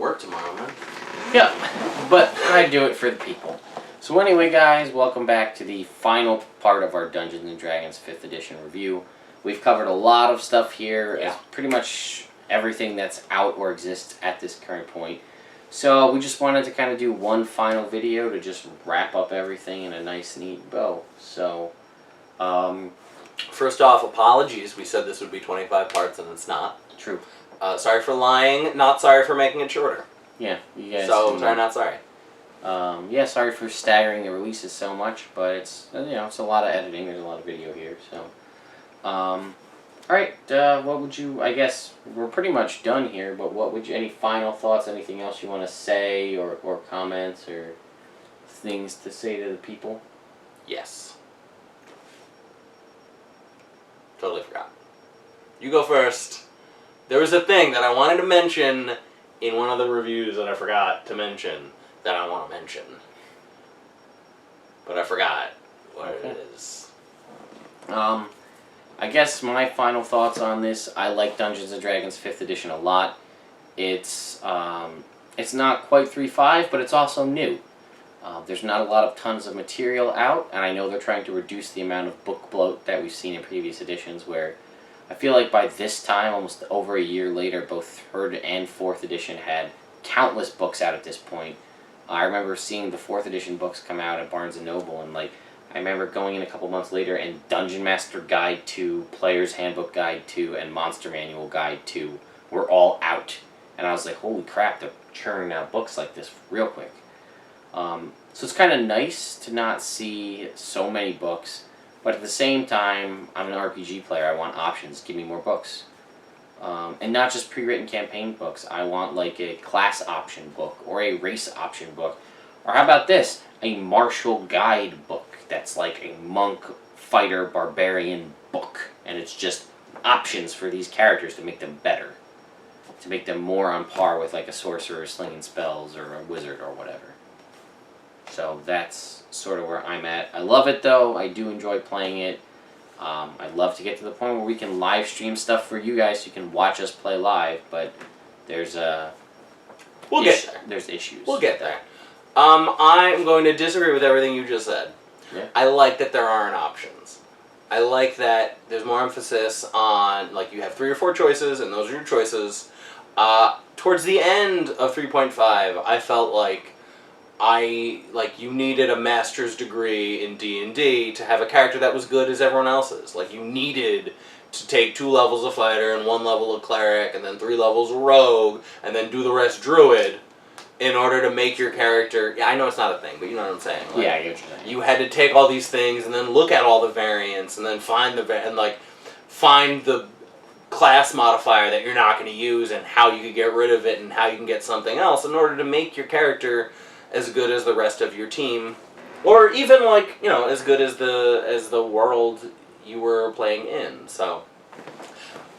work tomorrow, man. Yeah, but I do it for the people. So anyway, guys, welcome back to the final part of our Dungeons & Dragons 5th edition review. We've covered a lot of stuff here, Yeah. pretty much everything that's out or exists at this current point. So we just wanted to kind of do one final video to just wrap up everything in a nice, neat bow. So, First off, apologies. We said this would be 25 parts, and it's not. True. Sorry for lying. Not sorry for making it shorter. Yeah, you guys. So, sorry, not sorry. Yeah, sorry for staggering the releases so much, but it's it's a lot of editing. There's a lot of video here, so. All right. What would you? I guess we're pretty much done here. But what would you? Any final thoughts? Anything else you want to say, or comments, or things to say to the people? Yes. Totally forgot. You go first. There was a thing that I wanted to mention in one of the reviews that I forgot to mention that I want to mention. But I forgot what it is. I guess my final thoughts on this, I like Dungeons & Dragons 5th edition a lot. It's not quite 3.5, but it's also new. There's not a lot of tons of material out, and I know they're trying to reduce the amount of book bloat that we've seen in previous editions, where I feel like by this time, almost over a year later, both 3rd and 4th edition had countless books out at this point. I remember seeing the 4th edition books come out at Barnes & Noble, and I remember going in a couple months later, and Dungeon Master Guide 2, Player's Handbook Guide 2, and Monster Manual Guide 2 were all out. And I was like, holy crap, they're churning out books like this real quick. So it's kind of nice to not see so many books, but at the same time, I'm an RPG player. I want options. Give me more books. And not just pre-written campaign books. I want like a class option book or a race option book. Or how about this? A martial guide book that's like a monk, fighter, barbarian book. And it's just options for these characters to make them better. To make them more on par with like a sorcerer slinging spells or a wizard or whatever. So that's sort of where I'm at. I love it though. I do enjoy playing it. I'd love to get to the point where we can live stream stuff for you guys so you can watch us play live, but there's We'll get there. There's issues. We'll get there. I'm going to disagree with everything you just said. Yeah. I like that there aren't options. I like that there's more emphasis on, like, you have 3 or 4 choices, and those are your choices. Towards the end of 3.5, I felt like you needed a master's degree in D&D to have a character that was good as everyone else's. Like, you needed to take 2 levels of fighter and 1 level of cleric and then 3 levels of rogue and then do the rest druid in order to make your character... Yeah, I know it's not a thing, but you know what I'm saying. Like, yeah, I get what you're saying. You had to take all these things and then look at all the variants and then find the class modifier that you're not going to use and how you could get rid of it and how you can get something else in order to make your character as good as the rest of your team, or even as good as the world you were playing in. So,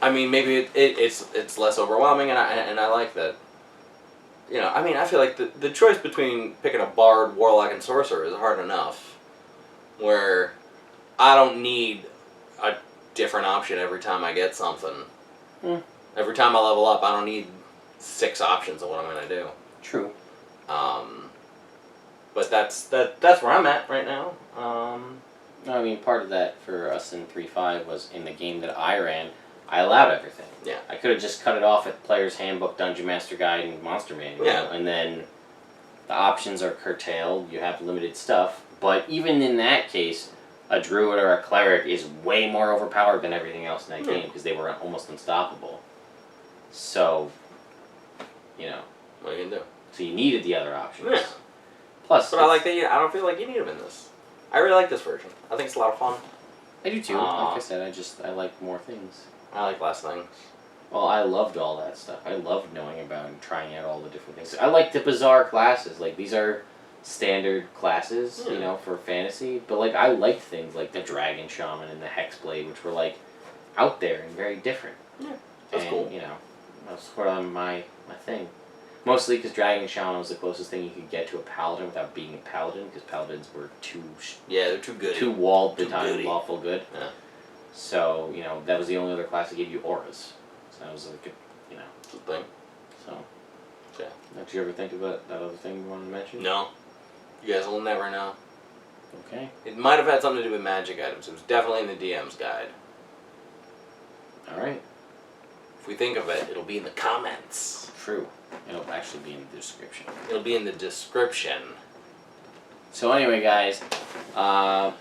I mean, maybe it's less overwhelming, and I like that. I feel like the choice between picking a bard, warlock, and sorcerer is hard enough, where I don't need a different option every time I get something. Every time I level up, I don't need 6 options of what I'm going to do. True. But that's where I'm at right now. I mean, part of that for us in 3.5 was in the game that I ran, I allowed everything. Yeah. I could have just cut it off at Player's Handbook, Dungeon Master Guide, and Monster Manual. Yeah. And then the options are curtailed, you have limited stuff. But even in that case, a druid or a cleric is way more overpowered than everything else in that game because they were almost unstoppable. So, what are you gonna do? So you needed the other options. Yeah. Plus, but I like that. I don't feel like you need them in this. I really like this version. I think it's a lot of fun. I do too. Like I said, I like more things. I like less things. Well, I loved all that stuff. I loved knowing about and trying out all the different things. I like the bizarre classes. Like, these are standard classes, for fantasy. But, I liked things like the Dragon Shaman and the Hexblade, which were, out there and very different. Yeah, that's cool. That's sort of my thing. Mostly because Dragon Shaman was the closest thing you could get to a paladin without being a paladin, because paladins were they're too good. Too walled the time lawful good. Yeah. So, that was the only other class that gave you auras. So that was like a, Good thing. So. Yeah. Did you ever think about that other thing you wanted to mention? No. You guys will never know. Okay. It might have had something to do with magic items. It was definitely in the DM's guide. Alright. If we think of it, it'll be in the comments. True. It'll actually be in the description. It'll be in the description. So anyway, guys, 5th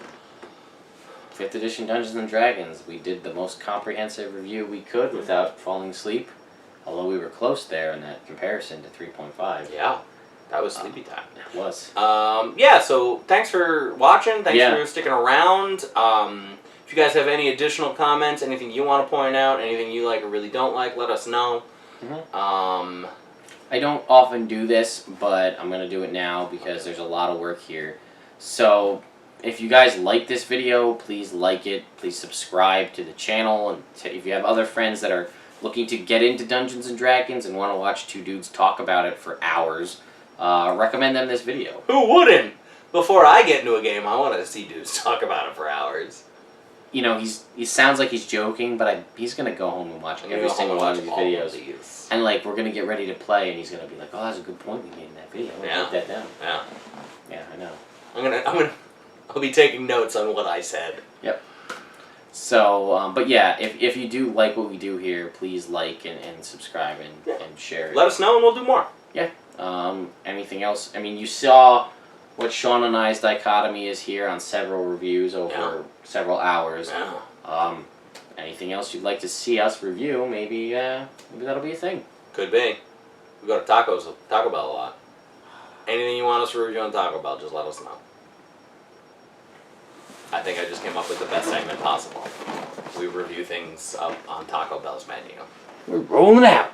edition Dungeons and Dragons. We did the most comprehensive review we could without falling asleep. Although we were close there in that comparison to 3.5. Yeah. That was sleepy time. It was. Yeah, so thanks for watching. Thanks for sticking around. If you guys have any additional comments, anything you want to point out, anything you like or really don't like, let us know. Mm-hmm. I don't often do this, but I'm going to do it now because there's a lot of work here. So if you guys like this video, please like it. Please subscribe to the channel. And if you have other friends that are looking to get into Dungeons and Dragons and want to watch two dudes talk about it for hours, recommend them this video. Who wouldn't? Before I get into a game, I want to see dudes talk about it for hours. You know, he sounds like he's joking, but he's going to go home and watch every single one of these videos. And, like, we're going to get ready to play, and he's going to be like, oh, that's a good point we made in that video. I'm going to write that down. Yeah. Yeah, I know. I'll be taking notes on what I said. Yep. So, but yeah, if you do like what we do here, please like and subscribe and share it. Let us know and we'll do more. Yeah. Anything else? I mean, you saw what Sean and I's dichotomy is here on several reviews over several hours. Yeah. Anything else you'd like to see us review? Maybe that'll be a thing. Could be. We go to Taco Bell a lot. Anything you want us to review on Taco Bell, just let us know. I think I just came up with the best segment possible. We review things up on Taco Bell's menu. We're rolling out.